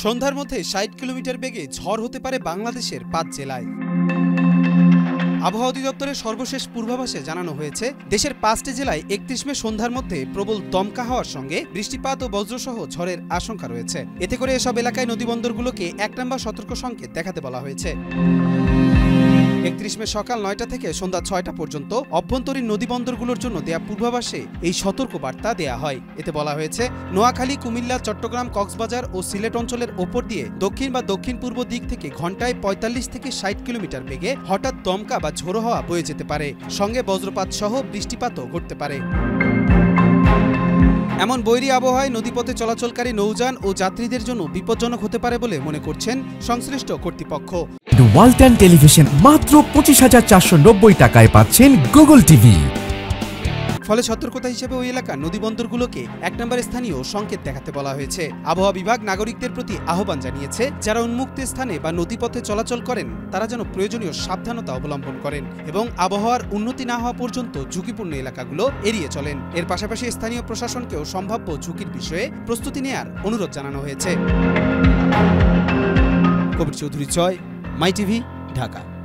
সন্ধ্যার মধ্যে ৬০ কিলোমিটার বেগে ঝড় হতে পারে বাংলাদেশের ৫ জেলায়। আবহাওয়া অধিদপ্তরের সর্বশেষ পূর্বাভাসে জানানো হয়েছে, দেশের ৫টি জেলায় ৩১ মে সন্ধ্যার মধ্যে প্রবল দমকা হওয়ার সঙ্গে বৃষ্টিপাত ও বজ্রসহ ঝড়ের আশঙ্কা রয়েছে। এতে করে এসব এলাকায় নদীবন্দরগুলোকে ১ নম্বর সতর্ক সংকেত দেখাতে বলা হয়েছে। ৩১ মে সকাল ৯টা থেকে সন্ধ্যা ৬টা পর্যন্ত অভ্যন্তরীণ নদীবন্দরগুলোর জন্য দেয়া পূর্বাভাসে এই সতর্কবার্তা দেয়া হয়। এতে বলা হয়েছে, নোয়াখালী, কুমিল্লা, চট্টগ্রাম, কক্সবাজার ও সিলেট অঞ্চলের ওপর দিয়ে দক্ষিণ বা দক্ষিণ পূর্ব দিক থেকে ঘন্টায় ৪৫ থেকে ৬০ কিলোমিটার বেগে হঠাৎ দমকা বা ঝোড়ো হাওয়া বয়ে যেতে পারে, সঙ্গে বজ্রপাত সহ বৃষ্টিপাতও ঘটতে পারে। এমন বৈরী আবহাওয়ায় নদীপথে চলাচলকারী নৌযান ও যাত্রীদের জন্য বিপজ্জনক হতে পারে বলে মনে করছেন সংশ্লিষ্ট কর্তৃপক্ষ। ওয়ালটন টেলিভিশন মাত্র ২৫,৪৯০ টাকায় পাচ্ছেন গুগল টিভি। ফলে সতর্কতা হিসেবে ওই এলাকার নদীবন্দরগুলোকে ১ নম্বর স্থানীয় সংকেত দেখাতে বলা হয়েছে। আবহাওয়া বিভাগ নাগরিকদের প্রতি আহ্বান জানিয়েছে, যারা উন্মুক্ত স্থানে বা নদীপথে চলাচল করেন তারা যেন প্রয়োজনীয় সাবধানতা অবলম্বন করেন এবং আবহাওয়ার উন্নতি না হওয়া পর্যন্ত ঝুঁকিপূর্ণ এলাকাগুলো এড়িয়ে চলেন। এর পাশাপাশি স্থানীয় প্রশাসনকেও সম্ভাব্য ঝুঁকির বিষয়ে প্রস্তুতি নেয়ার অনুরোধ জানানো হয়েছে। কবির চৌধুরী, মাই টিভি, ঢাকা।